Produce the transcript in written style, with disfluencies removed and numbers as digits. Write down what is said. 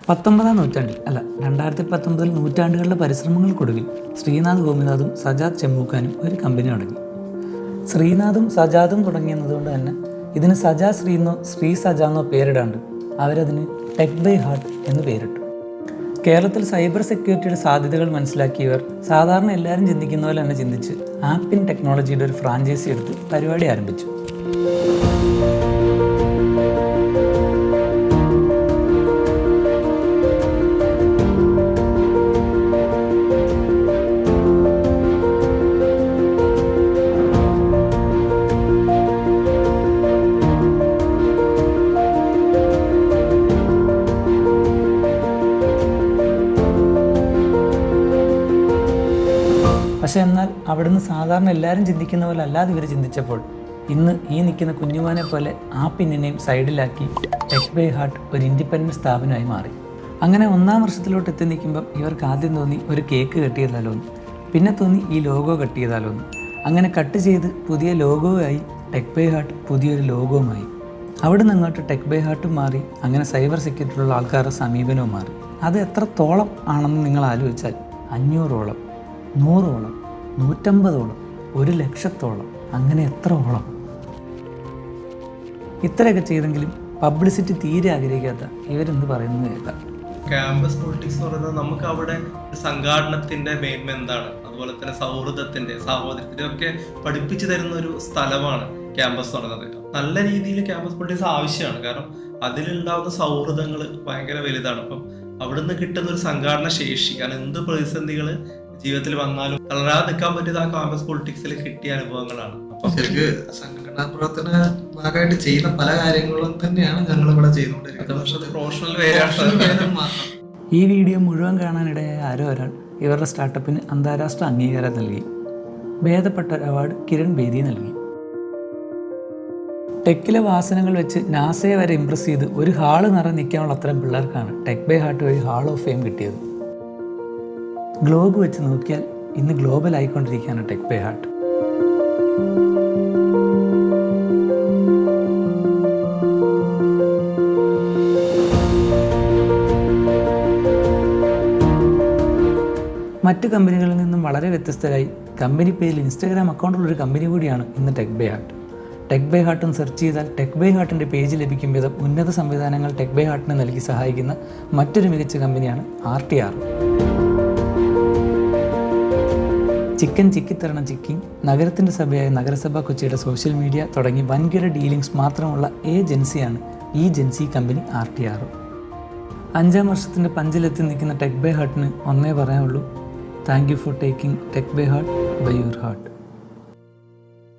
19-ാം നൂറ്റാണ്ടിൽ 2019 നൂറ്റാണ്ടുകളുടെ പരിശ്രമങ്ങൾക്കൊടുവിൽ ശ്രീനാഥ് ഗോപിനാഥും സജാദ് ചെമ്മൂക്കാനും ഒരു കമ്പനി തുടങ്ങി. ശ്രീനാഥും സജാദും തുടങ്ങിയെന്നതുകൊണ്ട് തന്നെ ഇതിന് സജാ ശ്രീന്നോ ശ്രീ സജാന്നോ പേരിടാണ്ട് അവരതിന് ടെക് ബൈ ഹാർട്ട് എന്ന് പേരിട്ടു. കേരളത്തിൽ സൈബർ സെക്യൂരിറ്റിയുടെ സാധ്യതകൾ മനസ്സിലാക്കിയവർ സാധാരണ എല്ലാവരും ചിന്തിക്കുന്ന പോലെ തന്നെ ചിന്തിച്ച് ആപ്പിൻ ടെക്നോളജിയുടെ ഒരു ഫ്രാഞ്ചൈസി എടുത്ത് പരിപാടി ആരംഭിച്ചു. പക്ഷെ എന്നാൽ അവിടുന്ന് സാധാരണ എല്ലാവരും ചിന്തിക്കുന്ന പോലെ അല്ലാതെ ഇവർ ചിന്തിച്ചപ്പോൾ ഇന്ന് ഈ നിൽക്കുന്ന കുഞ്ഞുമാനെ പോലെ ആ പിന്നിനെയും സൈഡിലാക്കി ടെക് ബൈ ഹാർട്ട് ഒരു ഇൻഡിപെൻഡൻറ്റ് സ്ഥാപനമായി മാറി. അങ്ങനെ 1-ാം വർഷത്തിലോട്ട് എത്തി നിൽക്കുമ്പം ഇവർക്ക് ആദ്യം തോന്നി ഒരു കേക്ക് കട്ട് ചെയ്താലോ എന്ന്, പിന്നെ തോന്നി ഈ ലോഗോ കട്ട് ചെയ്താലോ എന്ന്. അങ്ങനെ കട്ട് ചെയ്ത് പുതിയ ലോഗോയായി ടെക് ബൈ ഹാർട്ട് പുതിയൊരു ലോഗോമായി. അവിടെ നിന്ന് അങ്ങോട്ട് ടെക് ബൈ ഹാർട്ടും മാറി. അങ്ങനെ സൈബർ സെക്യൂരിറ്റിയുള്ള ആൾക്കാരുടെ സമീപനവും മാറി. അത് എത്രത്തോളം ആണെന്ന് നിങ്ങൾ ആലോചിച്ചാൽ 500ഓളം, 100ഓളം, 150ഓളം, 100,000ഓളം, അങ്ങനെ എത്രയോളം. ഇത്രയൊക്കെ ചെയ്തെങ്കിലും പബ്ലിസിറ്റി തീരെ ആഗ്രഹിക്കാത്ത ഇവരെന്ത് പറയുന്നത് കേൾക്കാം. ക്യാമ്പസ് പൊളിറ്റിക്സ് എന്ന് പറയുന്നത് നമുക്ക് അവിടെ സംഘാടനത്തിന്റെ മേന്മ എന്താണ്, അതുപോലെ തന്നെ സൗഹൃദത്തിന്റെ സാഹോദര്യത്തിന്റെ ഒക്കെ പഠിപ്പിച്ചു തരുന്ന ഒരു സ്ഥലമാണ് ക്യാമ്പസ് എന്ന് പറയുന്നത്. നല്ല രീതിയിൽ ക്യാമ്പസ് പൊളിറ്റിക്സ് ആവശ്യമാണ്. കാരണം അതിലുണ്ടാവുന്ന സൗഹൃദങ്ങൾ ഭയങ്കര വലുതാണ്. അപ്പം അവിടുന്ന് കിട്ടുന്ന ഒരു സംഘാടന ശേഷി, കാരണം എന്ത് പ്രതിസന്ധികൾ ജീവിതത്തിൽ വന്നാലും തളരാതെ നിൽക്കാൻ പറ്റിയത് ആ ക്യാമ്പസ് പൊളിറ്റിക്സിൽ കിട്ടിയ അനുഭവങ്ങളാണ്. ശരിക്ക് സംഘടനാ പ്രവർത്തന ഭാഗമായിട്ട് ചെയ്യുന്ന പല കാര്യങ്ങളും തന്നെയാണ് ഞങ്ങൾ ഇവിടെ ചെയ്തുകൊണ്ടിരിക്കുന്നത്. ഈ വീഡിയോ മുഴുവൻ കാണാനിടയായ ആരോ ഒരാൾ ഇവരുടെ സ്റ്റാർട്ടപ്പിന് അന്താരാഷ്ട്ര അംഗീകാരം നൽകി. ഭേദപ്പെട്ട ഒരു അവാർഡ് കിരൺ ബേദി നൽകി. ടെക്കിലെ വാസനകൾ വെച്ച് നാസയെ വരെ ഇംപ്രസ് ചെയ്ത് ഒരു ഹാള് നിറഞ്ഞ് നിൽക്കാനുള്ള അത്തരം പിള്ളേർക്കാണ് ടെക് ബൈ ഹാർട്ട് വഴി ഹാൾ ഓഫ് ഫെയിം കിട്ടിയത്. ഗ്ലോബ് വെച്ച് നോക്കിയാൽ ഇന്ന് ഗ്ലോബൽ ആയിക്കൊണ്ടിരിക്കുകയാണ് ടെക് ബൈ ഹാർട്ട്. മറ്റ് കമ്പനികളിൽ നിന്നും വളരെ വ്യത്യസ്തരായി കമ്പനി പേരിൽ ഇൻസ്റ്റാഗ്രാം അക്കൗണ്ടുള്ളൊരു കമ്പനി കൂടിയാണ് ഇന്ന് Tech By Heart. Tech By Heart എന്ന് സെർച്ച് ചെയ്താൽ ടെക് ബൈ ഹാർട്ടിൻ്റെ പേജ് ലഭിക്കും വിധം ഉന്നത സംവിധാനങ്ങൾ ടെക് ബൈ ഹാർട്ടിന് നൽകി സഹായിക്കുന്ന മറ്റൊരു മികച്ച കമ്പനിയാണ് RTR. ചിക്കൻ ചിക്കിത്തരണം ചിക്കിങ്, നഗരത്തിൻ്റെ സഭയായ നഗരസഭ കൊച്ചിയുടെ സോഷ്യൽ മീഡിയ തുടങ്ങി വൻകിട ഡീലിങ്സ് മാത്രമുള്ള ഏജൻസിയാണ് ഈ ജൻസി കമ്പനി RTR. 5-ാം വർഷത്തിൻ്റെ പഞ്ചിലെത്തി നിൽക്കുന്ന ടെക് ബൈ ഹാർട്ടിന് ഒന്നേ പറയാനുള്ളൂ: thank you for taking Tech By Heart by your heart.